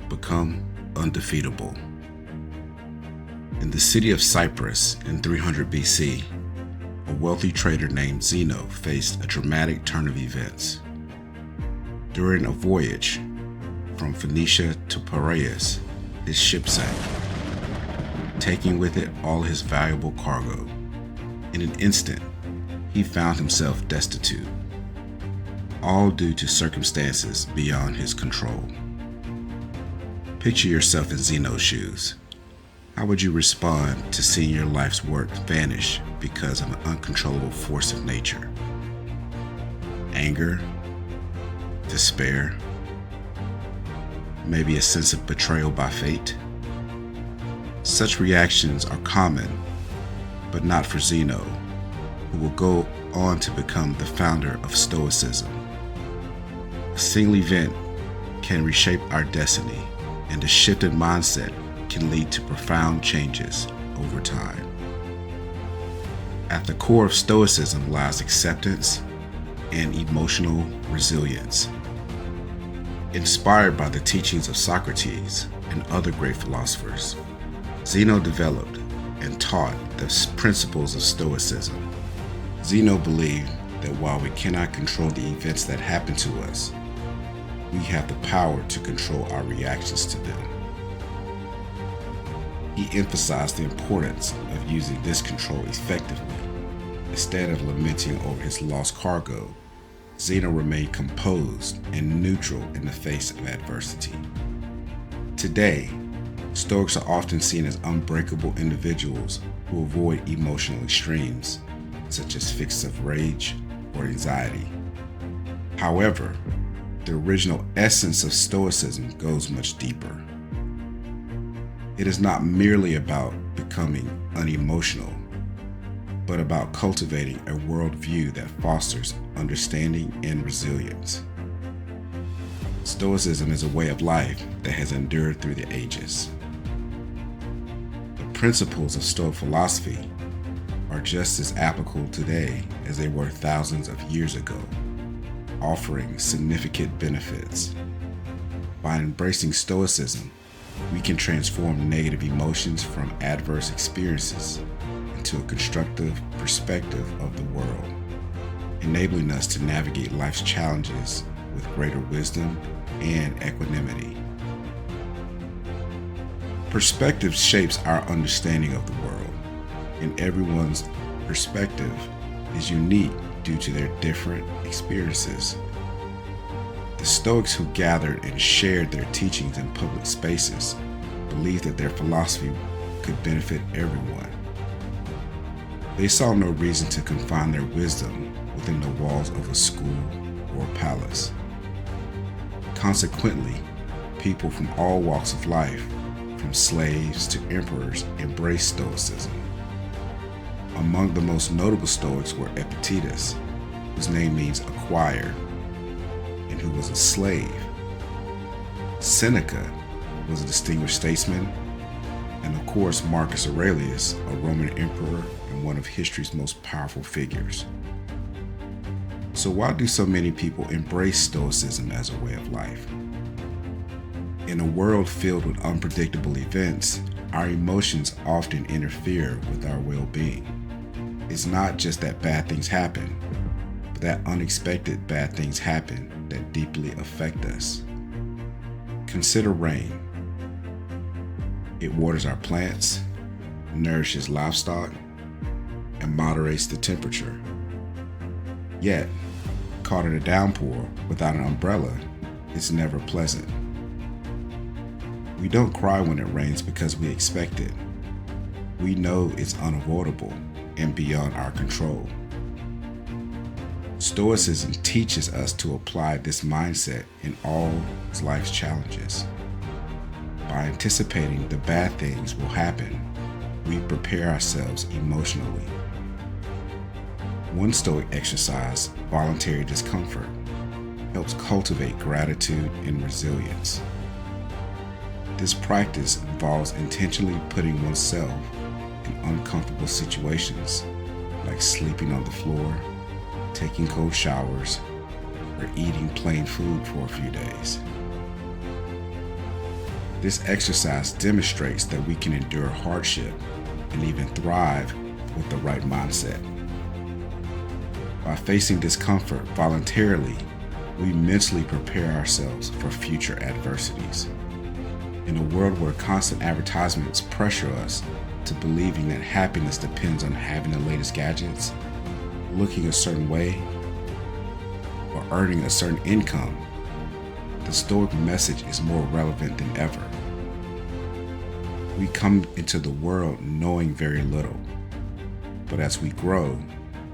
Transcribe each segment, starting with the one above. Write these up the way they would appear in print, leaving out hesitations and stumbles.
become undefeatable. In the city of Cyprus in 300 BC, a wealthy trader named Zeno faced a dramatic turn of events. During a voyage from Phoenicia to Piraeus, his ship sank, taking with it all his valuable cargo. In an instant, he found himself destitute, all due to circumstances beyond his control. Picture yourself in Zeno's shoes. How would you respond to seeing your life's work vanish because of an uncontrollable force of nature? Anger? Despair? Maybe a sense of betrayal by fate? Such reactions are common, but not for Zeno, who will go on to become the founder of Stoicism. A single event can reshape our destiny, and a shifted mindset can lead to profound changes over time. At the core of Stoicism lies acceptance and emotional resilience. Inspired by the teachings of Socrates and other great philosophers, Zeno developed and taught the principles of Stoicism. Zeno believed that while we cannot control the events that happen to us, we have the power to control our reactions to them. He emphasized the importance of using this control effectively. Instead of lamenting over his lost cargo, Zeno remained composed and neutral in the face of adversity. Today, Stoics are often seen as unbreakable individuals who avoid emotional extremes, such as fits of rage or anxiety. However, the original essence of Stoicism goes much deeper. It is not merely about becoming unemotional, but about cultivating a worldview that fosters understanding and resilience. Stoicism is a way of life that has endured through the ages. The principles of Stoic philosophy are just as applicable today as they were thousands of years ago, offering significant benefits. By embracing Stoicism, we can transform negative emotions from adverse experiences into a constructive perspective of the world, enabling us to navigate life's challenges with greater wisdom and equanimity. Perspective shapes our understanding of the world, and everyone's perspective is unique due to their different experiences. The Stoics who gathered and shared their teachings in public spaces believed that their philosophy could benefit everyone. They saw no reason to confine their wisdom within the walls of a school or palace. Consequently, people from all walks of life, from slaves to emperors, embraced Stoicism. Among the most notable Stoics were Epictetus, whose name means acquired, and who was a slave. Seneca was a distinguished statesman, and of course Marcus Aurelius, a Roman emperor and one of history's most powerful figures. So why do so many people embrace Stoicism as a way of life? In a world filled with unpredictable events, our emotions often interfere with our well-being. It's not just that bad things happen, but that unexpected bad things happen that deeply affect us. Consider rain. It waters our plants, nourishes livestock, and moderates the temperature. Yet, caught in a downpour without an umbrella, it's never pleasant. We don't cry when it rains because we expect it. We know it's unavoidable and beyond our control. Stoicism teaches us to apply this mindset in all life's challenges. By anticipating the bad things will happen, we prepare ourselves emotionally. One Stoic exercise, voluntary discomfort, helps cultivate gratitude and resilience. This practice involves intentionally putting oneself in uncomfortable situations, like sleeping on the floor, taking cold showers, or eating plain food for a few days. This exercise demonstrates that we can endure hardship and even thrive with the right mindset. By facing discomfort voluntarily, we mentally prepare ourselves for future adversities. In a world where constant advertisements pressure us to believing that happiness depends on having the latest gadgets, looking a certain way, or earning a certain income, the Stoic message is more relevant than ever. We come into the world knowing very little, but as we grow,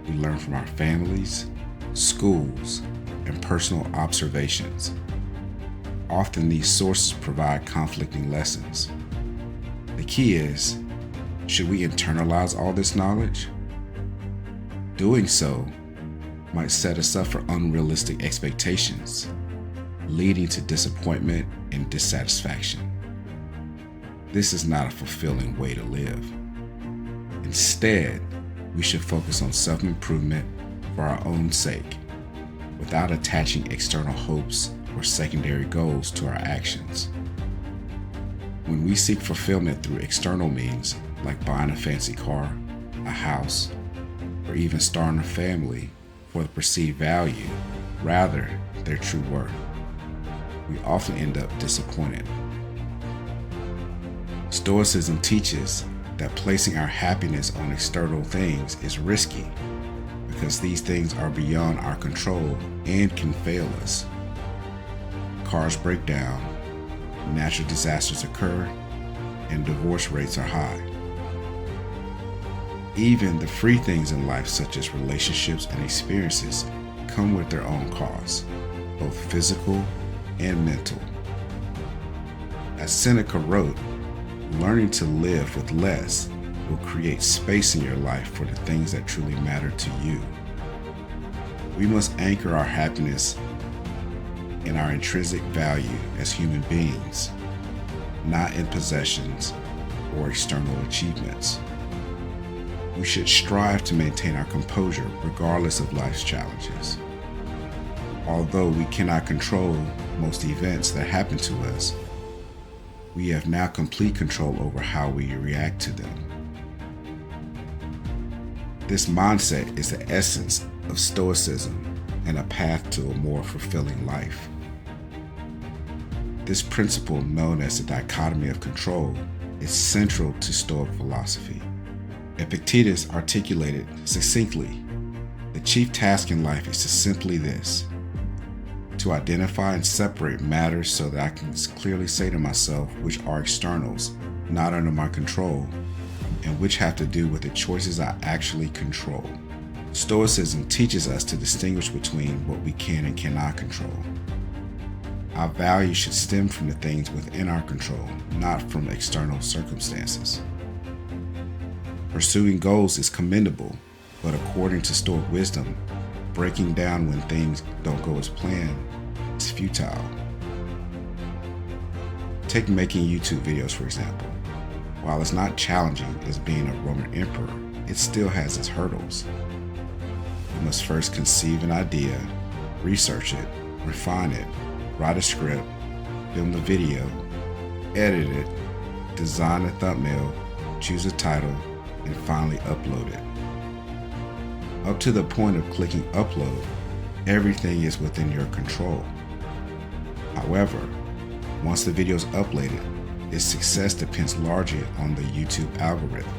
we learn from our families, schools, and personal observations. Often these sources provide conflicting lessons. The key is, should we internalize all this knowledge? Doing so might set us up for unrealistic expectations, leading to disappointment and dissatisfaction. This is not a fulfilling way to live. Instead, we should focus on self-improvement for our own sake, without attaching external hopes or secondary goals to our actions. When we seek fulfillment through external means, like buying a fancy car, a house, or even starting a family for the perceived value rather than their true worth, we often end up disappointed. Stoicism teaches that placing our happiness on external things is risky because these things are beyond our control and can fail us. Cars break down, natural disasters occur, and divorce rates are high. Even the free things in life, such as relationships and experiences, come with their own costs, both physical and mental. As Seneca wrote, learning to live with less will create space in your life for the things that truly matter to you. We must anchor our happiness in our intrinsic value as human beings, not in possessions or external achievements. We should strive to maintain our composure regardless of life's challenges. Although we cannot control most events that happen to us, we have now complete control over how we react to them. This mindset is the essence of Stoicism and a path to a more fulfilling life. This principle, known as the Dichotomy of control, is central to Stoic philosophy. Epictetus articulated succinctly, the chief task in life is to simply this: to identify and separate matters so that I can clearly say to myself which are externals, not under my control, and which have to do with the choices I actually control. Stoicism teaches us to distinguish between what we can and cannot control. Our value should stem from the things within our control, not from external circumstances. Pursuing goals is commendable, but according to Stoic wisdom, breaking down when things don't go as planned is futile. Take making YouTube videos, for example. While it's not challenging as being a Roman emperor, it still has its hurdles. You must first conceive an idea, research it, refine it, write a script, film the video, edit it, design a thumbnail, choose a title, and finally upload it. Up to the point of clicking upload, everything is within your control. However, once the video is uploaded, its success depends largely on the YouTube algorithm.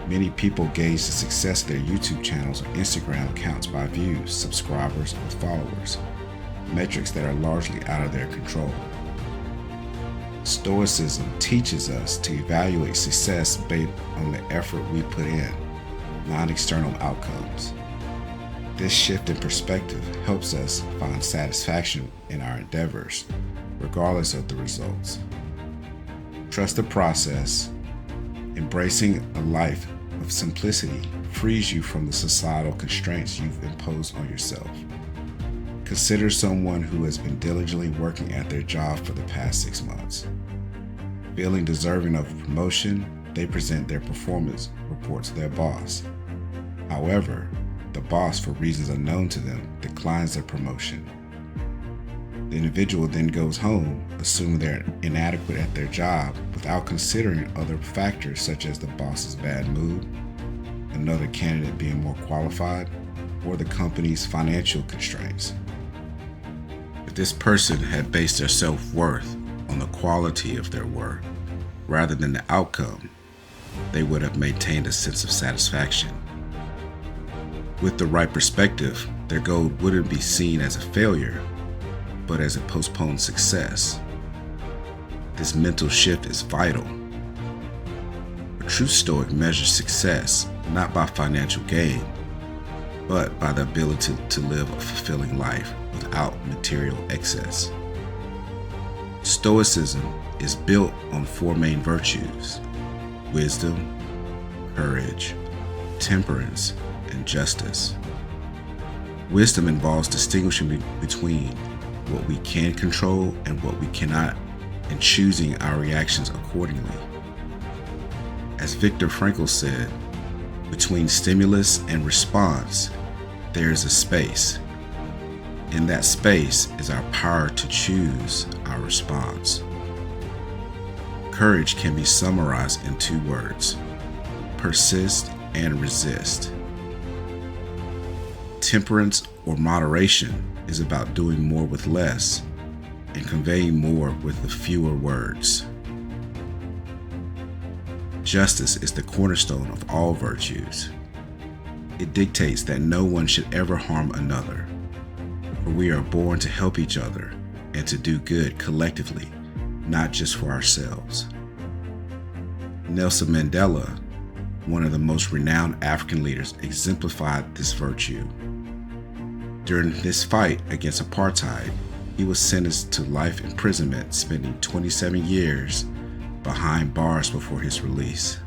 Many people gauge the success of their YouTube channels or Instagram accounts by views, subscribers, or followers, metrics that are largely out of their control. Stoicism teaches us to evaluate success based on the effort we put in, not external outcomes. This shift in perspective helps us find satisfaction in our endeavors, regardless of the results. Trust the process. Embracing a life of simplicity frees you from the societal constraints you've imposed on yourself. Consider someone who has been diligently working at their job for the past 6 months. Feeling deserving of a promotion, they present their performance report to their boss. However, the boss, for reasons unknown to them, declines their promotion. The individual then goes home, assuming they're inadequate at their job without considering other factors such as the boss's bad mood, another candidate being more qualified, or the company's financial constraints. If this person had based their self-worth on the quality of their work rather than the outcome, they would have maintained a sense of satisfaction. With the right perspective, their goal wouldn't be seen as a failure, but as a postponed success. This mental shift is vital. A true Stoic measures success not by financial gain, but by the ability to live a fulfilling life without material excess. Stoicism is built on four main virtues: wisdom, courage, temperance, and justice. Wisdom involves distinguishing between what we can control and what we cannot, and choosing our reactions accordingly. As Viktor Frankl said, between stimulus and response, there is a space. In that space is our power to choose our response. Courage can be summarized in two words: persist and resist. Temperance or moderation is about doing more with less and conveying more with the fewer words. Justice is the cornerstone of all virtues. It dictates that no one should ever harm another, for we are born to help each other and to do good collectively, not just for ourselves. Nelson Mandela, one of the most renowned African leaders, exemplified this virtue. During this fight against apartheid, he was sentenced to life imprisonment, spending 27 years behind bars before his release.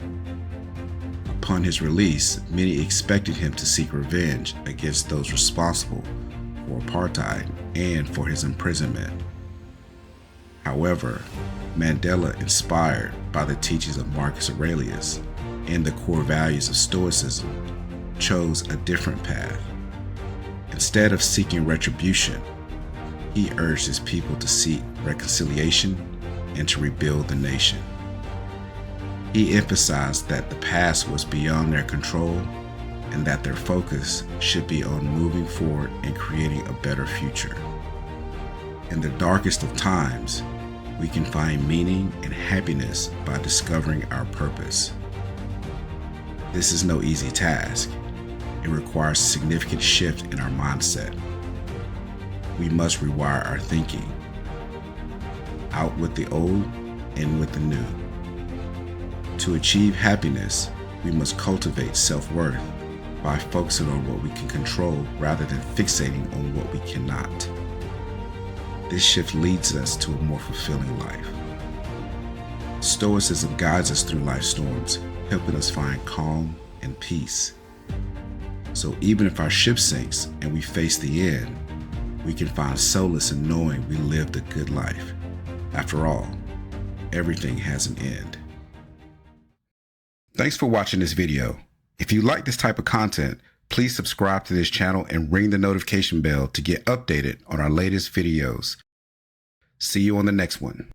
Upon his release, many expected him to seek revenge against those responsible for apartheid and for his imprisonment. However, Mandela, inspired by the teachings of Marcus Aurelius and the core values of Stoicism, chose a different path. Instead of seeking retribution, he urged his people to seek reconciliation and to rebuild the nation. He emphasized that the past was beyond their control and that their focus should be on moving forward and creating a better future. In the darkest of times, we can find meaning and happiness by discovering our purpose. This is no easy task. It requires a significant shift in our mindset. We must rewire our thinking. Out with the old, in with the new. To achieve happiness, we must cultivate self-worth by focusing on what we can control rather than fixating on what we cannot. This shift leads us to a more fulfilling life. Stoicism guides us through life's storms, helping us find calm and peace. So even if our ship sinks and we face the end, we can find solace in knowing we lived a good life. After all, everything has an end. Thanks for watching this video. If you like this type of content, please subscribe to this channel and ring the notification bell to get updated on our latest videos. See you on the next one.